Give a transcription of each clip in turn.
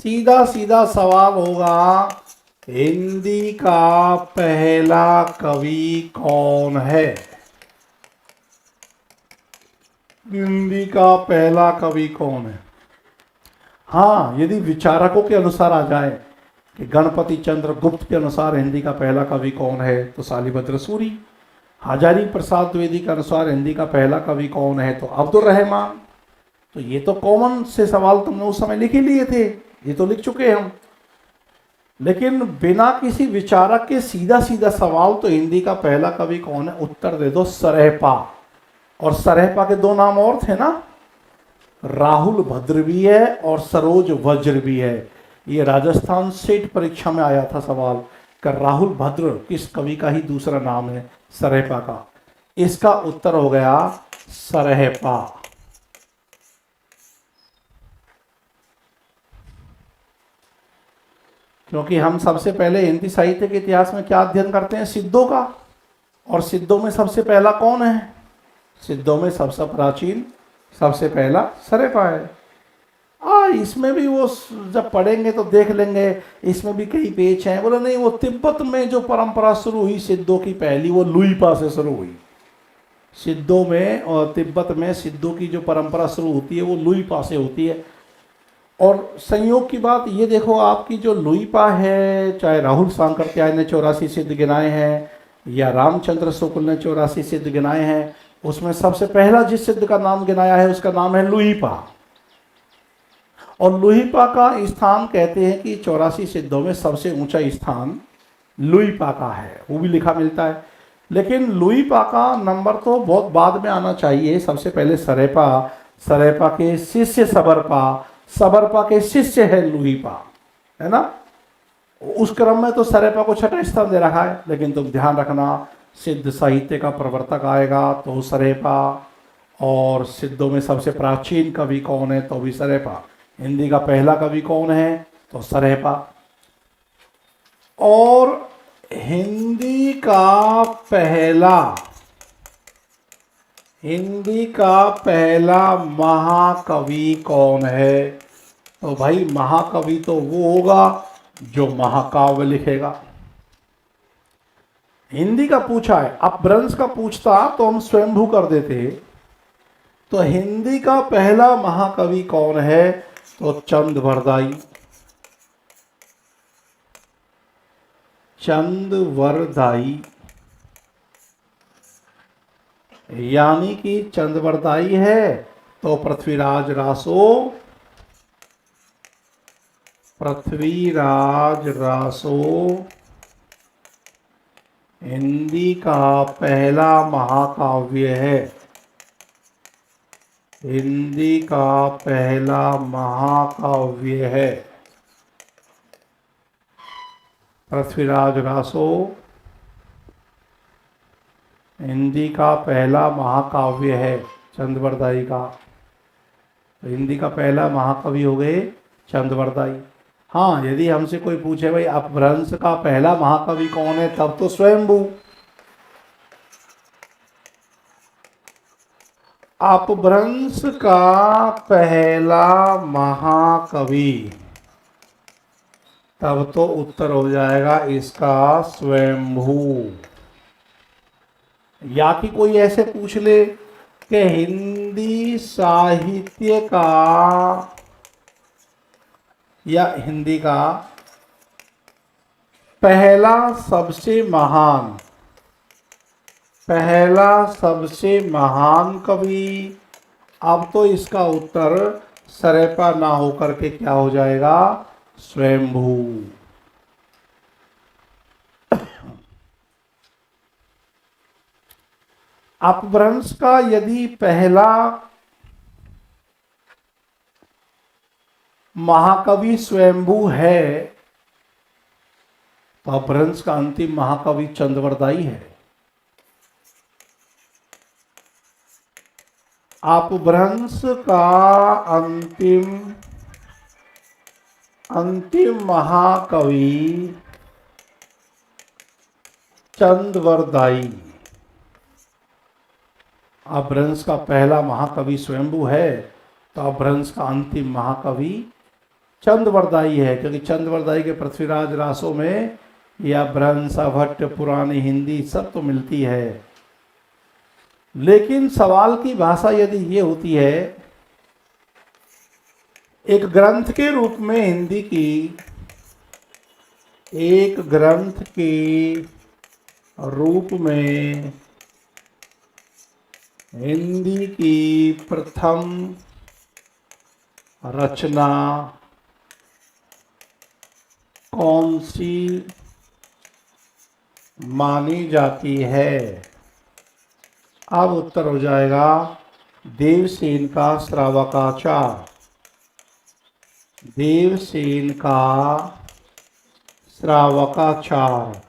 सीधा सीधा सवाल होगा, हिंदी का पहला कवि कौन है? हिंदी का पहला कवि कौन है? हाँ, यदि विचारकों के अनुसार आ जाए कि गणपति चंद्र गुप्त के अनुसार हिंदी का पहला कवि कौन है, तो शालिभद्र सूरी। हजारी प्रसाद द्विवेदी के अनुसार हिंदी का पहला कवि कौन है, तो अब्दुल रहमान। तो ये तो कॉमन से सवाल तुमने उस समय लिख ही लिए थे, ये तो लिख चुके हम। लेकिन बिना किसी विचारक के सीधा सीधा सवाल, तो हिंदी का पहला कवि कौन है, उत्तर दे दो सरहपा। और सरहपा के दो नाम और थे ना, राहुल भद्र भी है और सरोज वज्र भी है। ये राजस्थान सेट परीक्षा में आया था सवाल कि राहुल भद्र किस कवि का ही दूसरा नाम है सरहपा का। इसका उत्तर हो गया सरहपा। क्योंकि हम सबसे पहले हिंदी साहित्य के इतिहास में क्या अध्ययन करते हैं, सिद्धों का। और सिद्धों में सबसे पहला कौन है? सिद्धों में सबसे प्राचीन सबसे पहला सरहपा है। इसमें भी वो जब पढ़ेंगे तो देख लेंगे, इसमें भी कई पेज हैं। बोले नहीं, वो तिब्बत में जो परंपरा शुरू हुई सिद्धों की पहली, वो लुईपा से शुरू हुई। सिद्धों में और तिब्बत में सिद्धों की जो परंपरा शुरू होती है वो लुईपा से होती है। और संयोग की बात ये देखो, आपकी जो लुईपा है, चाहे राहुल सांकृत्याय ने 84 सिद्ध गिनाए हैं या रामचंद्र शुक्ल ने 84 सिद्ध गिनाए हैं, उसमें सबसे पहला जिस सिद्ध का नाम गिनाया है उसका नाम है लुईपा। और लुईपा का स्थान कहते हैं कि 84 सिद्धों में सबसे ऊंचा स्थान लुईपा का है, वो भी लिखा मिलता है। लेकिन लुईपा का नंबर तो बहुत बाद में आना चाहिए। सबसे पहले सरहपा, सरहपा के शिष्य सबरपा, सबरपा के शिष्य है लुईपा, है ना। उस क्रम में तो सरहपा को छठा स्थान दे रखा है। लेकिन तुम ध्यान रखना, सिद्ध साहित्य का प्रवर्तक आएगा तो सरहपा, और सिद्धों में सबसे प्राचीन कवि कौन है, तो भी सरहपा। हिंदी का पहला कवि कौन है, तो सरहपा। और हिंदी का पहला महाकवि कौन है, तो भाई महाकवि तो वो होगा जो महाकाव्य लिखेगा। हिंदी का पूछा है, अपभ्रंश का पूछता तो हम स्वयंभू कर देते। तो हिंदी का पहला महाकवि कौन है, तो चंदवरदाई। चंदवरदाई, यानी कि चंदवरदाई है तो पृथ्वीराज रासो, पृथ्वीराज रासो हिंदी का पहला महाकाव्य है। हिंदी का पहला महाकाव्य है पृथ्वीराज रासो, हिंदी का पहला महाकाव्य है चंदवरदाई का। तो हिंदी का पहला महाकवि हो गए चंदवरदाई। हाँ, यदि हमसे कोई पूछे भाई अपभ्रंश का पहला महाकवि कौन है, तब तो स्वयंभू। अपभ्रंश का पहला महाकवि, तब तो उत्तर हो जाएगा इसका स्वयंभू। या कि कोई ऐसे पूछ ले कि हिंदी साहित्य का या हिंदी का पहला सबसे महान कवि, अब तो इसका उत्तर सरहपा ना होकर के क्या हो जाएगा, स्वयंभू। अपभ्रंश का यदि पहला महाकवि स्वयंभू है, तो अपभ्रंश का अंतिम महाकवि चंदवरदाई है। अपभ्रंश का अंतिम महाकवि चंदवरदाई। अपभ्रंश का पहला महाकवि स्वयंभू है, तो अपभ्रंश का अंतिम महाकवि चंद्रवरदायी है, क्योंकि चंद्रवरदायी के पृथ्वीराज रासों में या भ्रंश भट्ट पुरानी हिंदी सब तो मिलती है। लेकिन सवाल की भाषा यदि ये होती है, एक ग्रंथ के रूप में हिंदी की, एक ग्रंथ के रूप में हिंदी की प्रथम रचना कौन सी मानी जाती है? अब उत्तर हो जाएगा देवसेन का श्रावकाचार। देवसेन का श्रावकाचार,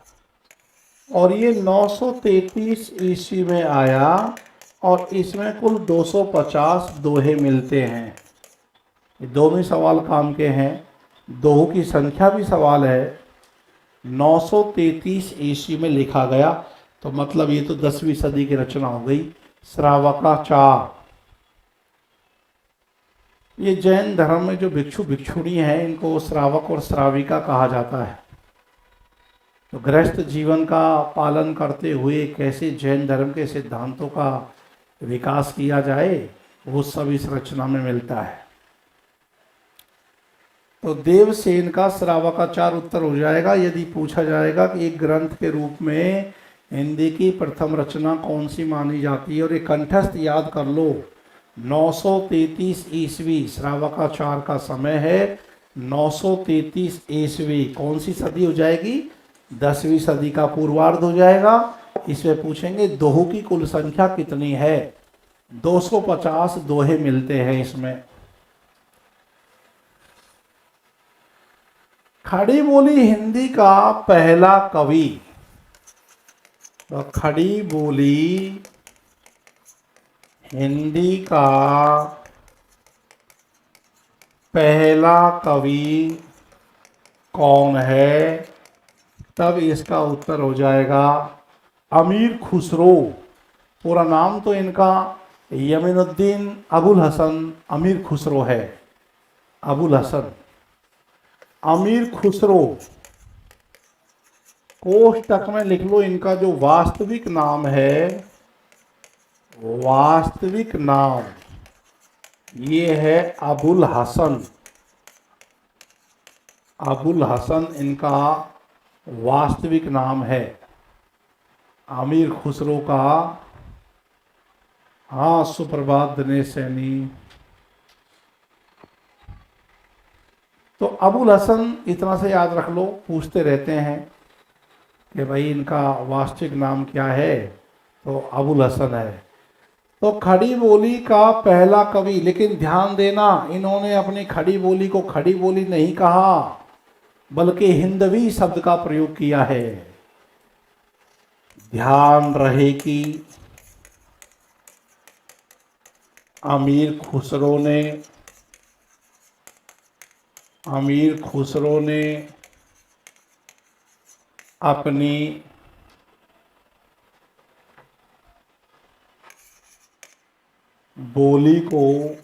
और ये 933 ईस्वी में आया और इसमें कुल 250 दोहे मिलते हैं। ये दोनों ही सवाल काम के हैं, दोहों की संख्या भी सवाल है। 933 ईस्वी में लिखा गया, तो मतलब ये तो 10वीं सदी की रचना हो गई, श्रावकाचार। ये जैन धर्म में जो भिक्षु भिक्षुणी हैं, इनको श्रावक और श्राविका कहा जाता है। तो गृहस्थ जीवन का पालन करते हुए कैसे जैन धर्म के सिद्धांतों का विकास किया जाए, वो सब इस रचना में मिलता है। तो देवसेन का श्रावकाचार उत्तर हो जाएगा। यदि पूछा जाएगा कि एक ग्रंथ के रूप में हिंदी की प्रथम रचना कौन सी मानी जाती है, और एक कंठस्थ याद कर लो, 933 ईस्वी श्रावकाचार का समय है। 933 ईस्वी कौन सी सदी हो जाएगी? 10वीं सदी का पूर्वार्ध हो जाएगा। इसमें पूछेंगे दोहों की कुल संख्या कितनी है? 250 दोहे मिलते हैं इसमें। खड़ी बोली हिंदी का पहला कवि, तो खड़ी बोली हिंदी का पहला कवि कौन है? तब इसका उत्तर हो जाएगा अमीर खुसरो। पूरा नाम तो इनका यमीनुद्दीन अबुल हसन अमीर खुसरो है। अबुल हसन अमीर खुसरो, कोष्टक में लिख लो इनका जो वास्तविक नाम है, वास्तविक नाम ये है अबुल हसन। अबुल हसन इनका वास्तविक नाम है। अमीर खुसरो का, हाँ, सुप्रभात दिनेश सैनी। तो अबुल हसन इतना से याद रख लो, पूछते रहते हैं कि भाई इनका वास्तविक नाम क्या है, तो अबुल हसन है। तो खड़ी बोली का पहला कवि, लेकिन ध्यान देना, इन्होंने अपनी खड़ी बोली को खड़ी बोली नहीं कहा, बल्कि हिंदवी शब्द का प्रयोग किया है। ध्यान रहे कि अमीर खुसरो ने अपनी बोली को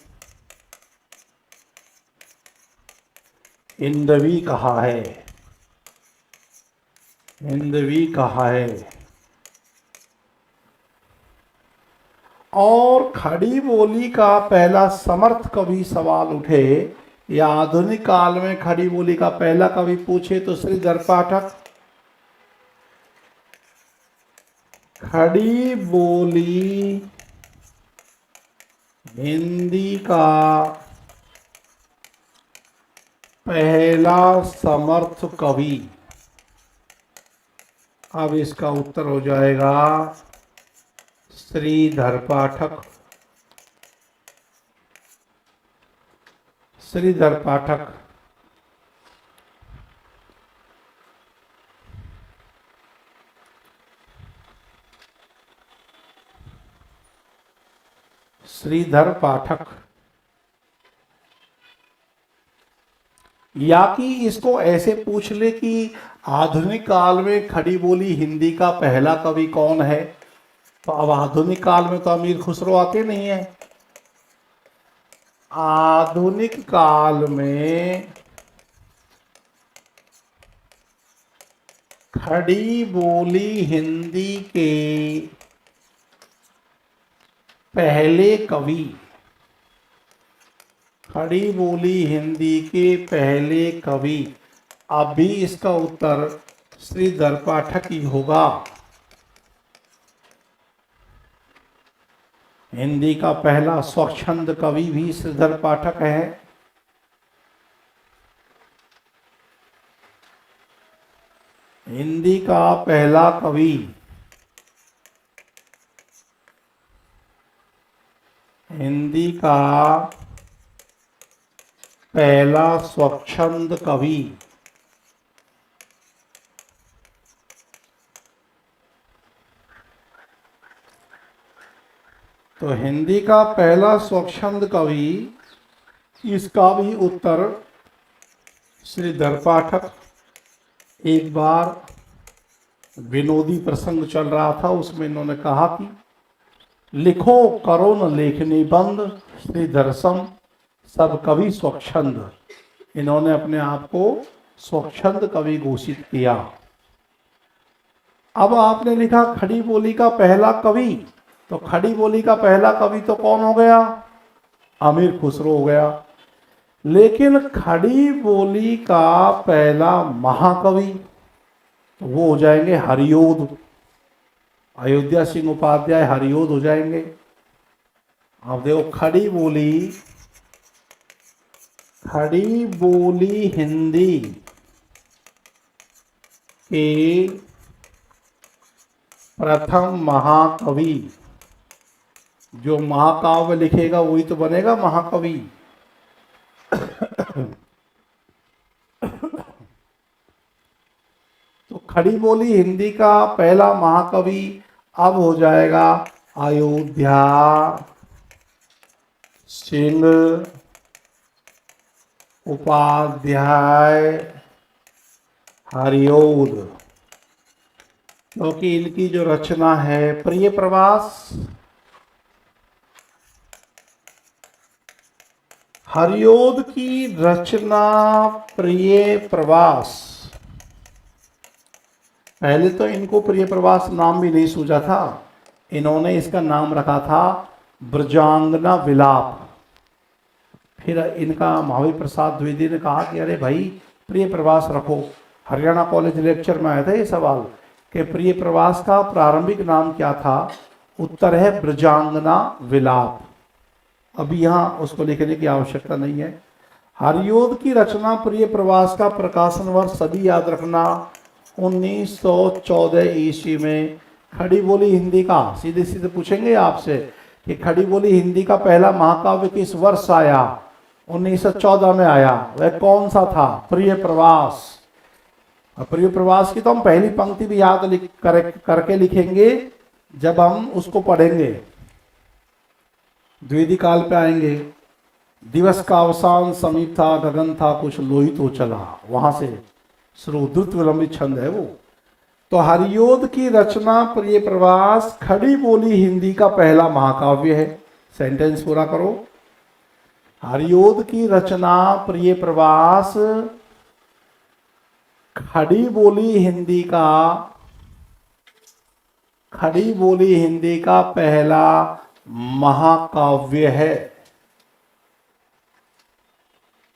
हिंदवी कहा है। हिंदवी कहा है। और खड़ी बोली का पहला समर्थ कवि सवाल उठे, या आधुनिक काल में खड़ी बोली का पहला कवि पूछे, तो श्रीधर पाठक। खड़ी बोली हिंदी का पहला समर्थ कवि। अब इसका उत्तर हो जाएगा श्रीधर पाठक। श्रीधर पाठक। श्रीधर पाठक। या कि इसको ऐसे पूछ ले कि आधुनिक काल में खड़ी बोली हिंदी का पहला कवि कौन है, तो अब आधुनिक काल में तो अमीर खुसरो आते नहीं है। आधुनिक काल में खड़ी बोली हिंदी के पहले कवि, खड़ी बोली हिंदी के पहले कवि। अब भी इसका उत्तर श्रीधर पाठक ही होगा। हिंदी का पहला स्वच्छंद कवि भी श्रीधर पाठक है। हिंदी का पहला कवि, हिंदी का पहला स्वच्छंद कवि, तो हिंदी का पहला स्वच्छंद कवि, इसका भी उत्तर श्रीधर पाठक। एक बार विनोदी प्रसंग चल रहा था, उसमें इन्होंने कहा कि लिखो करो न लेखनी बंद, श्रीधर सम सब कवि स्वच्छंद। इन्होंने अपने आप को स्वच्छंद कवि घोषित किया। अब आपने लिखा खड़ी बोली का पहला कवि, तो खड़ी बोली का पहला कवि तो कौन हो गया? अमीर खुसरो हो गया। लेकिन खड़ी बोली का पहला महाकवि, तो वो हो जाएंगे हरियोध। अयोध्या सिंह उपाध्याय हरियोध हो जाएंगे। अब देखो खड़ी बोली हिंदी के प्रथम महाकवि, जो महाकाव्य लिखेगा वही तो बनेगा महाकवि। तो खड़ी बोली हिंदी का पहला महाकवि अब हो जाएगा अयोध्या सिंह उपाध्याय हरियोध, क्योंकि इनकी जो रचना है प्रिय प्रवास, हरियोध की रचना प्रिय प्रवास। पहले तो इनको प्रिय प्रवास नाम भी नहीं सूझा था, इन्होंने इसका नाम रखा था ब्रजांगना विलाप। फिर इनका महावीर प्रसाद द्विवेदी ने कहा कि अरे भाई प्रिय प्रवास रखो। हरियाणा कॉलेज लेक्चर में आया था ये सवाल कि प्रिय प्रवास का प्रारंभिक नाम क्या था? उत्तर है ब्रजांगना विलाप। अभी यहाँ उसको लिखने की आवश्यकता नहीं है। हरियोध की रचना प्रिय प्रवास का प्रकाशन वर्ष सभी याद रखना 1914 ईस्वी में। खड़ी बोली हिंदी का, सीधे सीधे पूछेंगे आपसे कि खड़ी बोली हिंदी का पहला महाकाव्य किस वर्ष आया? 1914 में आया। वह कौन सा था? प्रिय प्रवास। प्रिय प्रवास की तो हम पहली पंक्ति भी याद करके लिखेंगे जब हम उसको पढ़ेंगे, द्विवेदी काल पे आएंगे। दिवस का अवसान समीप था, गगन था कुछ लोहित हो चला, वहां से शुरू, द्रुत विलंबित छंद है वो। तो हरियोध की रचना प्रिय प्रवास खड़ी बोली हिंदी का पहला महाकाव्य है। सेंटेंस पूरा करो। हरियोध की रचना प्रिय प्रवास खड़ी बोली हिंदी का पहला महाकाव्य है।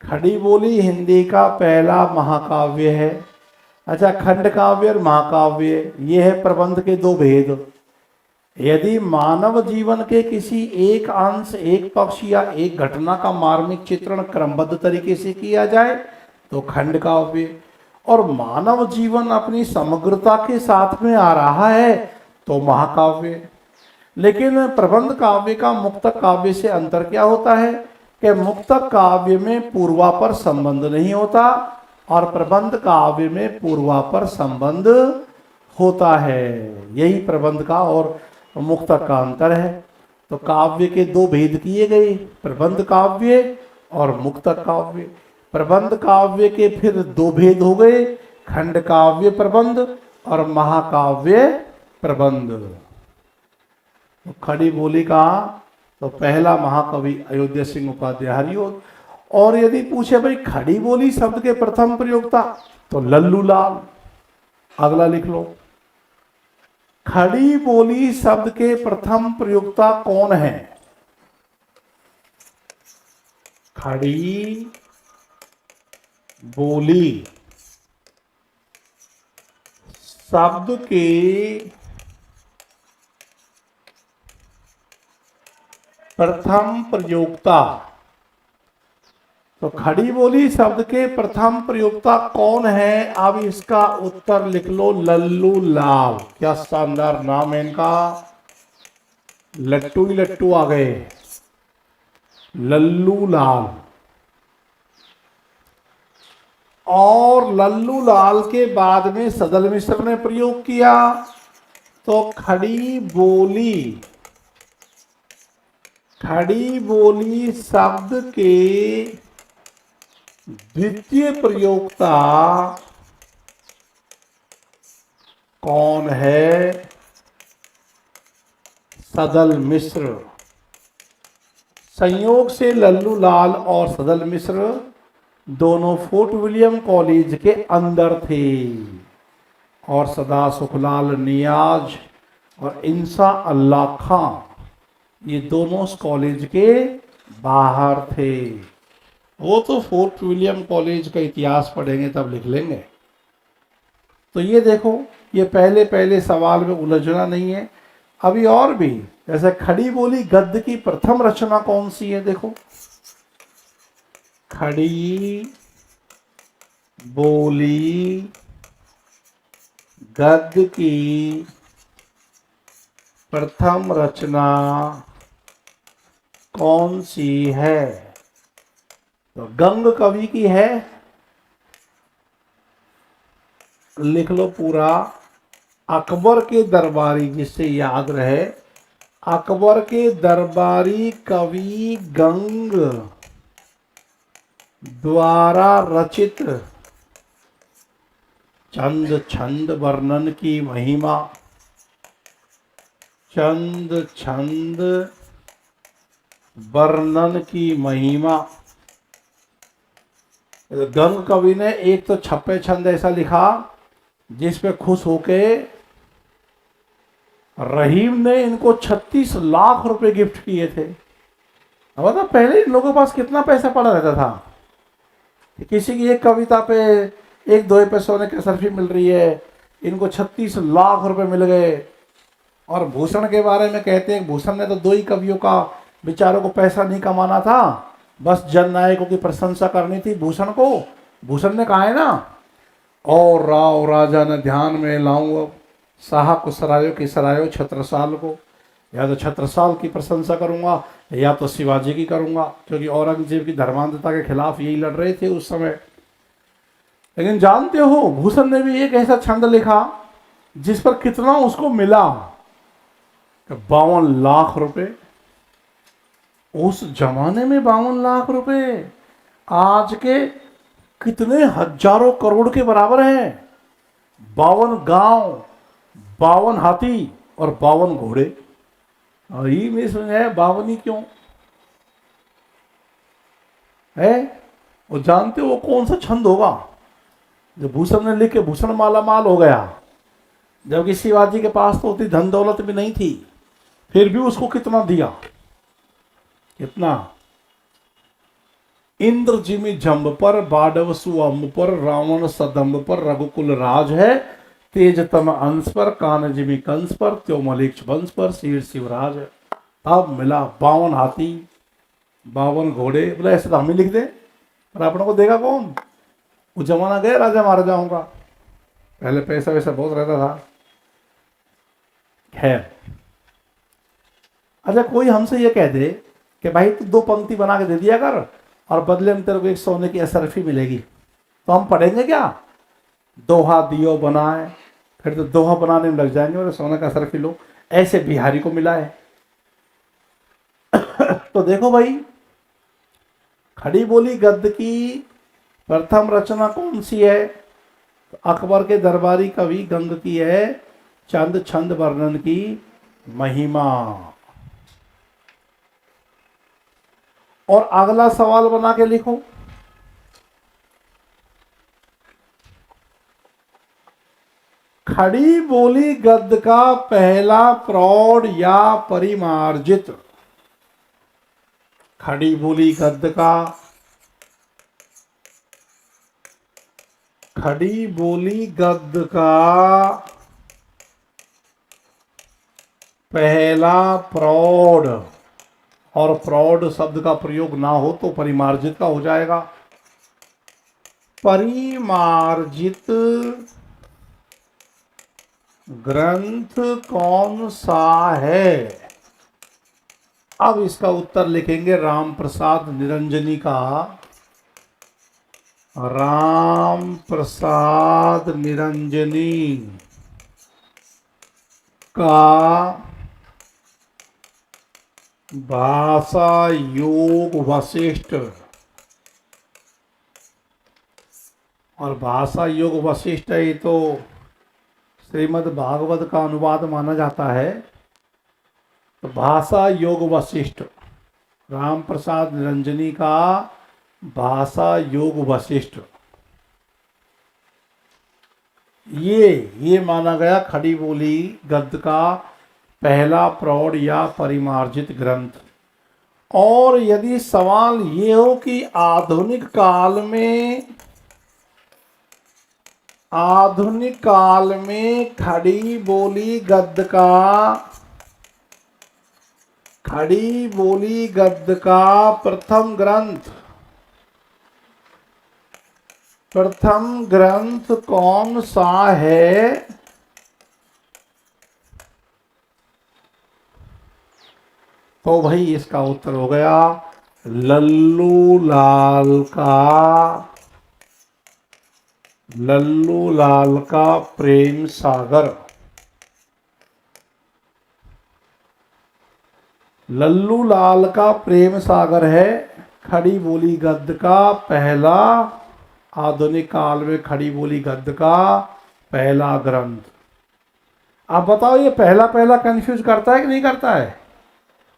खड़ी बोली हिंदी का पहला महाकाव्य है। अच्छा, खंड काव्य और महाकाव्य ये है प्रबंध के दो भेद। यदि मानव जीवन के किसी एक अंश, एक पक्ष या एक घटना का मार्मिक चित्रण क्रमबद्ध तरीके से किया जाए तो खंड काव्य, और मानव जीवन अपनी समग्रता के साथ में आ रहा है तो महाकाव्य। लेकिन प्रबंध काव्य का मुक्तक काव्य से अंतर क्या होता है कि मुक्तक काव्य में पूर्वापर संबंध नहीं होता और प्रबंध काव्य में पूर्वापर संबंध होता है। यही प्रबंध का और मुक्तक का अंतर है। तो काव्य के दो भेद किए गए, प्रबंध काव्य और मुक्तक काव्य। प्रबंध काव्य के फिर दो भेद हो गए, खंड काव्य प्रबंध और महाकाव्य प्रबंध। तो खड़ी बोली का तो पहला महाकवि अयोध्या सिंह उपाध्याय हरियोध। और यदि पूछे भाई खड़ी बोली शब्द के प्रथम प्रयोक्ता, तो लल्लू लाल। अगला लिख लो, खड़ी बोली शब्द के प्रथम प्रयोक्ता कौन है? खड़ी बोली शब्द के प्रथम प्रयोक्ता, तो खड़ी बोली शब्द के प्रथम प्रयोक्ता कौन है? अब इसका उत्तर लिख लो, लल्लू लाल। क्या शानदार नाम है इनका, लट्टू ही लट्टू आ गए, लल्लू लाल। और लल्लू लाल के बाद में सदल मिश्र ने प्रयोग किया, तो खड़ी बोली शब्द के द्वितीय प्रयोक्ता कौन है? सदल मिश्र। संयोग से लल्लू लाल और सदल मिश्र दोनों फोर्ट विलियम कॉलेज के अंदर थे, और सदा सुखलाल नियाज और इंसा अल्लाह खां ये दोनों उस कॉलेज के बाहर थे। वो तो फोर्ट विलियम कॉलेज का इतिहास पढ़ेंगे तब लिख लेंगे। तो ये देखो, ये पहले पहले सवाल में उलझना नहीं है। अभी और भी, जैसे खड़ी बोली गद्य की प्रथम रचना कौन सी है? देखो, खड़ी बोली गद्य की प्रथम रचना कौन सी है? तो गंग कवि की है, लिख लो पूरा। अकबर के दरबारी, जिससे याद रहे, अकबर के दरबारी कवि गंग द्वारा रचित चंद छंद वर्णन की महिमा, चंद छंद वर्णन की महिमा। गंग कवि ने एक तो छप्पे छंद ऐसा लिखा जिस पे खुश होके रहीम ने इनको 36 लाख रुपए गिफ्ट किए थे। अब बता, पहले इन लोगों के पास कितना पैसा पड़ा रहता था कि किसी की एक कविता पे 1-2 पे सोने की सर्फी मिल रही है, इनको 36 लाख रुपए मिल गए। और भूषण के बारे में कहते हैं, भूषण ने तो 2 ही कवियों का बेचारों को पैसा नहीं कमाना था, बस जननायकों की प्रशंसा करनी थी भूषण को। भूषण ने कहा है ना, और राव राजा ने ध्यान में लाऊं साहा को सरायो की सरायो छत्रसाल को, या तो छत्रसाल की प्रशंसा करूंगा या तो शिवाजी की करूंगा, क्योंकि औरंगजेब की धर्मांधता के खिलाफ यही लड़ रहे थे उस समय। लेकिन जानते हो, भूषण ने भी एक ऐसा छंद लिखा जिस पर कितना उसको मिला, 52 लाख रुपए। उस जमाने में 52 लाख रुपए आज के कितने हजारों करोड़ के बराबर है। 52 गांव, 52 हाथी और 52 घोड़े। और ये में है 52 ही क्यों है? वो जानते हो वो कौन सा छंद होगा जो भूषण ने लिख के भूषण माला माल हो गया, जबकि शिवाजी के पास तो उतनी धन दौलत भी नहीं थी, फिर भी उसको कितना दिया, कितना। इंद्र जिमि जम्ब पर, बाडव सुअम्ब पर, रावण सदम्ब पर, रघुकुल राज है, तेजतम अंश पर, कान जिमि कंस पर, त्यो मलिक्ष वंश पर, शीर शिवराज है। अब मिला 52 हाथी, 52 घोड़े। बोले ऐसे तो हम ही लिख दे, पर अपनों को देगा कौन? वो जमाना गया राजा महाराजाओं का, पहले पैसा वैसा बहुत रहता था। खैर, अच्छा कोई हमसे ये कह दे कि भाई तू 2 पंक्ति बना के दे दिया कर और बदले में तेरे को एक सोने की असरफी मिलेगी, तो हम पढ़ेंगे क्या? दोहा दियो बनाए, फिर तो दोहा बनाने में लग जाएंगे और सोने का असरफी लो, ऐसे बिहारी को मिला है। तो देखो भाई, खड़ी बोली गद्य की प्रथम रचना कौन सी है? तो अकबर के दरबारी कवि गंग की है, चंद छंद वर्णन की महिमा। और अगला सवाल बना के लिखो, खड़ी बोली गद्य का पहला प्रौढ़ या परिमार्जित। खड़ी बोली गद्य का, खड़ी बोली गद्य का पहला प्रौढ़, और प्रौढ़ शब्द का प्रयोग ना हो तो परिमार्जित का हो जाएगा। परिमार्जित ग्रंथ कौन सा है? अब इसका उत्तर लिखेंगे राम प्रसाद निरंजनी का। राम प्रसाद निरंजनी का भाषा योग वशिष्ठ, और भाषा योग वशिष्ठ ही तो श्रीमद् भागवत का अनुवाद माना जाता है। तो भाषा योग वशिष्ठ, राम प्रसाद निरंजनी का भाषा योग वशिष्ठ, ये माना गया खड़ी बोली गद्य का पहला प्रौढ़ या परिमार्जित ग्रंथ। और यदि सवाल ये हो कि आधुनिक काल में खड़ी बोली गद्य का प्रथम ग्रंथ कौन सा है? तो भाई इसका उत्तर हो गया लल्लू लाल का प्रेम सागर। लल्लू लाल का प्रेम सागर है खड़ी बोली गद्य का पहला, आधुनिक काल में खड़ी बोली गद्य का पहला ग्रंथ। आप बताओ ये पहला कंफ्यूज करता है कि नहीं करता है?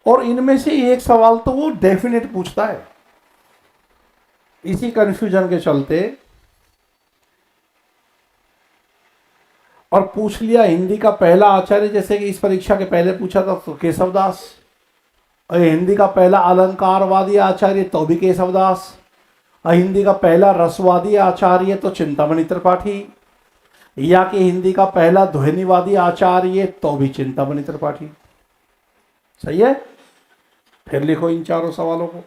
और इनमें से एक सवाल तो वो डेफिनेट पूछता है। इसी कंफ्यूजन के चलते और पूछ लिया हिंदी का पहला आचार्य, जैसे कि इस परीक्षा के पहले पूछा था तो केशवदास, और हिंदी का पहला अलंकारवादी आचार्य तो भी केशवदास, और हिंदी का पहला रसवादी आचार्य तो चिंतामणि त्रिपाठी, या कि हिंदी का पहला ध्वनिवादी आचार्य तो भी चिंतामणि त्रिपाठी। सही है? फिर लिखो इन चारों सवालों को।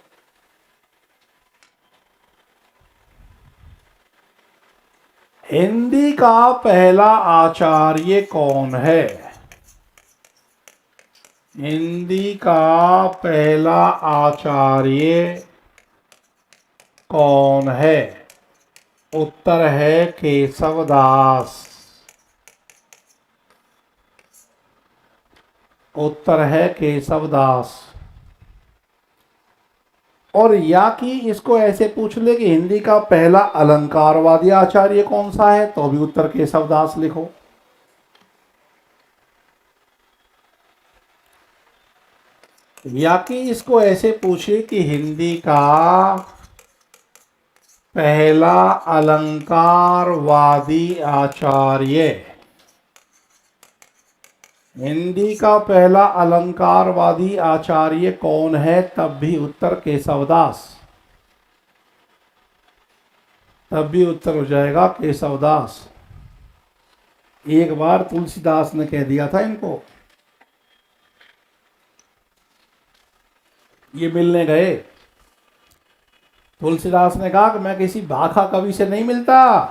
हिंदी का पहला आचार्य कौन है? हिंदी का पहला आचार्य कौन है? उत्तर है केशवदास। उत्तर है केशवदास। और या कि इसको ऐसे पूछ ले कि हिंदी का पहला अलंकारवादी आचार्य कौन सा है, तो भी उत्तर केशवदास लिखो। या कि इसको ऐसे पूछे कि हिंदी का पहला अलंकारवादी आचार्य, हिंदी का पहला अलंकारवादी आचार्य कौन है, तब भी उत्तर केशवदास। तब भी उत्तर हो जाएगा केशवदास। एक बार तुलसीदास ने कह दिया था इनको, ये मिलने गए, तुलसीदास ने कहा कि मैं किसी भाखा कवि से नहीं मिलता,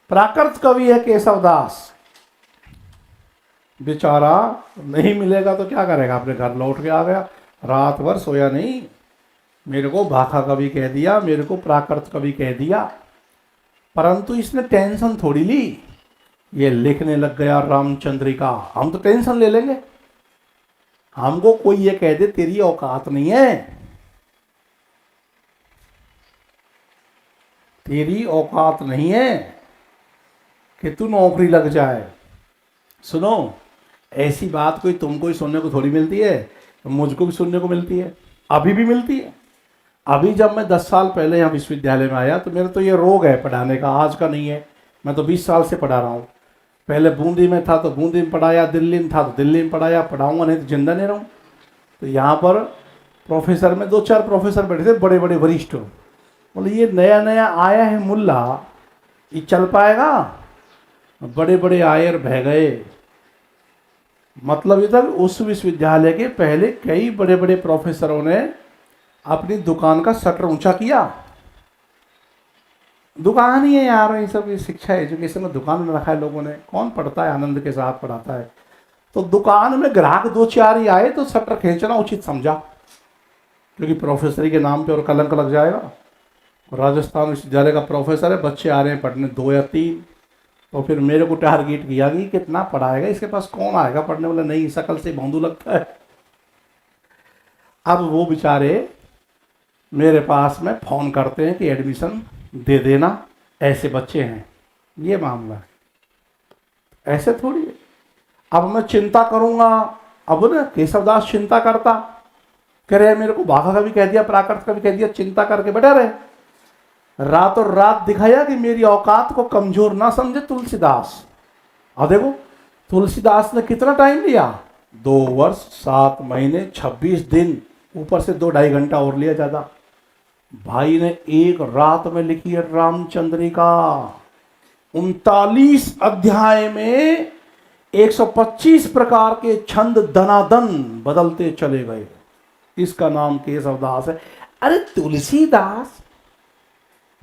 प्राकृत कवि है केशवदास। बेचारा नहीं मिलेगा तो क्या करेगा, अपने घर लौट के आ गया, रात भर सोया नहीं। मेरे को भाखा कवि कह दिया, मेरे को प्राकृत कवि कह दिया, परंतु इसने टेंशन थोड़ी ली, ये लिखने लग गया रामचंद्रिका। हम तो टेंशन ले लेंगे, हमको कोई ये कह दे तेरी औकात नहीं है, तेरी औकात नहीं है कि तू नौकरी लग जाए। सुनो, ऐसी बात कोई तुमको ही सुनने को थोड़ी मिलती है, मुझको भी सुनने को मिलती है, अभी भी मिलती है। अभी जब मैं 10 साल पहले यहाँ विश्वविद्यालय में आया तो मेरा तो ये रोग है पढ़ाने का, आज का नहीं है, मैं तो 20 साल से पढ़ा रहा हूँ। पहले बूंदी में था तो बूंदी में पढ़ाया, दिल्ली में था तो दिल्ली में पढ़ाया, पढ़ाऊंगा नहीं तो जिंदा नहीं रहूँ। तो यहाँ पर प्रोफेसर में 2-4 प्रोफेसर बैठे थे, बड़े बड़े वरिष्ठ। बोले ये नया नया आया है मुल्ला, ये चल पाएगा? बड़े बड़े आए और बह गए। मतलब ये था उस विश्वविद्यालय के पहले कई बड़े बड़े प्रोफेसरों ने अपनी दुकान का शटर ऊंचा किया। दुकान ही है यार, ये सब शिक्षा एजुकेशन में दुकान में रखा है लोगों ने, कौन पढ़ता है आनंद के साथ पढ़ाता है। तो दुकान में ग्राहक 2-4 ही आए तो शटर खींचना उचित समझा, क्योंकि प्रोफेसरी के नाम पे और कलंक लग जाएगा। राजस्थान विश्वविद्यालय का प्रोफेसर है, बच्चे आ रहे हैं पढ़ने 2 या 3, तो फिर मेरे को टारगेट किया कि कितना पढ़ाएगा, इसके पास कौन आएगा पढ़ने वाला, नहीं शकल से भोंदू लगता है। अब वो बेचारे मेरे पास में फ़ोन करते हैं कि एडमिशन दे देना, ऐसे बच्चे हैं, ये मामला है। ऐसे थोड़ी है। अब मैं चिंता करूंगा, अब ना केशवदास चिंता करता, कह रहे मेरे को भागा का भी कह दिया, प्राकृत का भी कह दिया, चिंता करके बैठे रहे। रातों रात दिखाया कि मेरी औकात को कमजोर ना समझे तुलसीदास। अब देखो तुलसीदास ने कितना टाइम लिया, 2 वर्ष 7 महीने 26 दिन, ऊपर से 2-2.5 घंटा और लिया ज्यादा। भाई ने एक रात में लिखी है रामचंद्रिका, 39 अध्याय में 125 प्रकार के छंद दनादन बदलते चले गए। इसका नाम केशवदास है। अरे तुलसीदास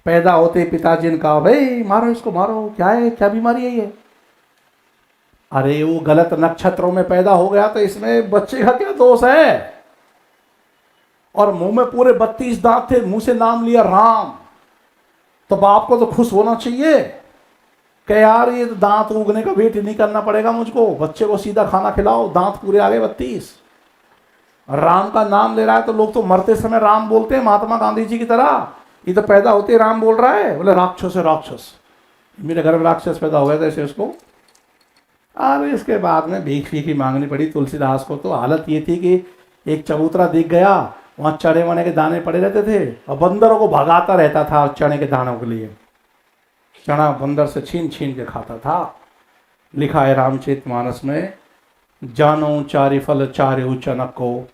पैदा होते पिताजी ने कहा भाई मारो इसको, मारो, क्या है, क्या बीमारी है ये? अरे वो गलत नक्षत्रों में पैदा हो गया तो इसमें बच्चे का क्या दोष है? और मुंह में पूरे 32 दांत थे, मुंह से नाम लिया राम, तो बाप को तो खुश होना चाहिए कि यार ये तो दांत उगने का वेट नहीं करना पड़ेगा मुझको, बच्चे को सीधा खाना खिलाओ, दांत पूरे आ गए 32। राम का नाम ले रहा है तो लोग तो मरते समय राम बोलते हैं, महात्मा गांधी जी की तरह। ये तो पैदा होते राम बोल रहा है, बोले राक्षस है राक्षस। मेरे घर में राक्षस पैदा हो गया था ऐसे उसको। अरे इसके बाद में भीख फीकी मांगनी पड़ी तुलसीदास को। तो हालत ये थी कि एक चबूतरा दिख गया, वहाँ चने वने के दाने पड़े रहते थे और बंदरों को भगाता रहता था चने के दानों के लिए। चना बंदर से छीन छीन के खाता था। लिखा है रामचरितमानस में, जानो चारि फल चारे चनक को,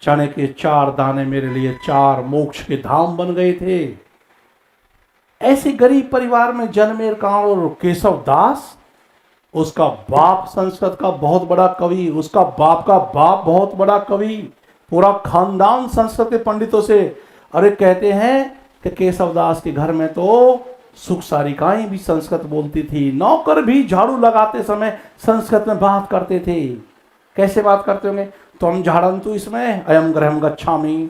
चने के 4 दाने मेरे लिए 4 मोक्ष के धाम बन गए थे। ऐसे गरीब परिवार में जन्मे और केशवदास, उसका बाप संस्कृत का बहुत बड़ा कवि, उसका बाप का बाप बहुत बड़ा कवि, पूरा खानदान संस्कृत के पंडितों से। अरे कहते हैं कि केशवदास के घर में तो सुख सारिकाएं भी संस्कृत बोलती थी, नौकर भी झाड़ू लगाते समय संस्कृत में बात करते थे। कैसे बात करते होंगे? तुम झाड़न्तु इसमें अयम गृहम गच्छामि।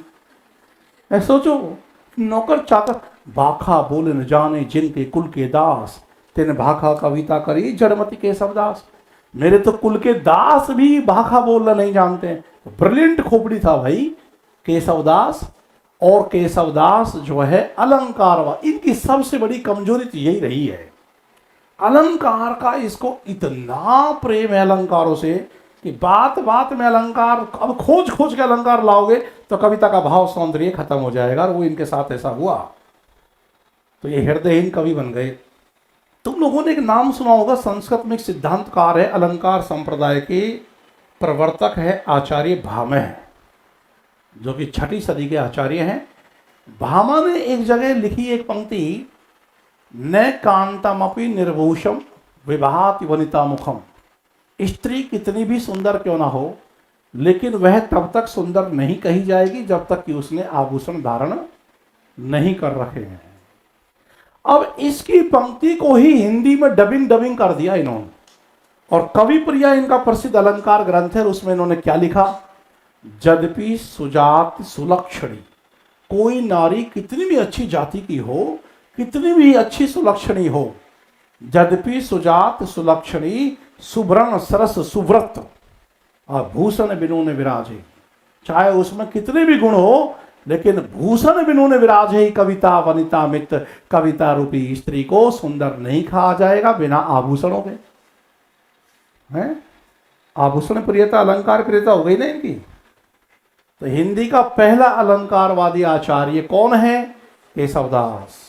सोचो, नौकर चाकर भाखा बोले न जाने जिनके कुल के दास, तेने भाखा कविता करी जड़मती केशवदास। मेरे तो कुल के दास भी भाखा बोलना नहीं जानते। ब्रिलियंट खोपड़ी था भाई केशवदास। और केशवदास जो है अलंकारवाद, इनकी सबसे बड़ी कमजोरी तो यही रही है, अलंकार का इसको इतना प्रेम है अलंकारों से कि बात बात में अलंकार, अब खोज खोज के अलंकार लाओगे तो कविता का भाव सौंदर्य खत्म हो जाएगा। और वो इनके साथ ऐसा हुआ, तो ये हृदयहीन कवि बन गए। तुम लोगों ने एक नाम सुना होगा, संस्कृत में एक सिद्धांतकार है, अलंकार संप्रदाय के प्रवर्तक है आचार्य भामह, जो कि 6ठी सदी के आचार्य हैं। भामा ने एक जगह लिखी एक पंक्ति, न कांतमपि निर्भूषम विभाति वनिता मुखम। स्त्री कितनी भी सुंदर क्यों ना हो, लेकिन वह तब तक सुंदर नहीं कही जाएगी जब तक कि उसने आभूषण धारण नहीं कर रखे हैं। अब इसकी पंक्ति को ही हिंदी में डबिंग कर दिया इन्होंने, और कवि प्रिया इनका प्रसिद्ध अलंकार ग्रंथ है। उसमें इन्होंने क्या लिखा, यद्यपि सुजात सुलक्षणी, कोई नारी कितनी भी अच्छी जाति की हो, कितनी भी अच्छी सुलक्षणी हो, यद्यपि सुजात सुलक्षणी सुभ्रण सरस सुव्रत भूषण बिनु ने विराजे, चाहे उसमें कितने भी गुण हो, लेकिन भूषण बिनु ने विराजे कविता वनिता मित्र, कविता रूपी स्त्री को सुंदर नहीं कहा जाएगा बिना आभूषणों के। हैं, आभूषण प्रियता अलंकार प्रियता हो गई ना इनकी। तो हिंदी का पहला अलंकारवादी आचार्य कौन है? केशवदास।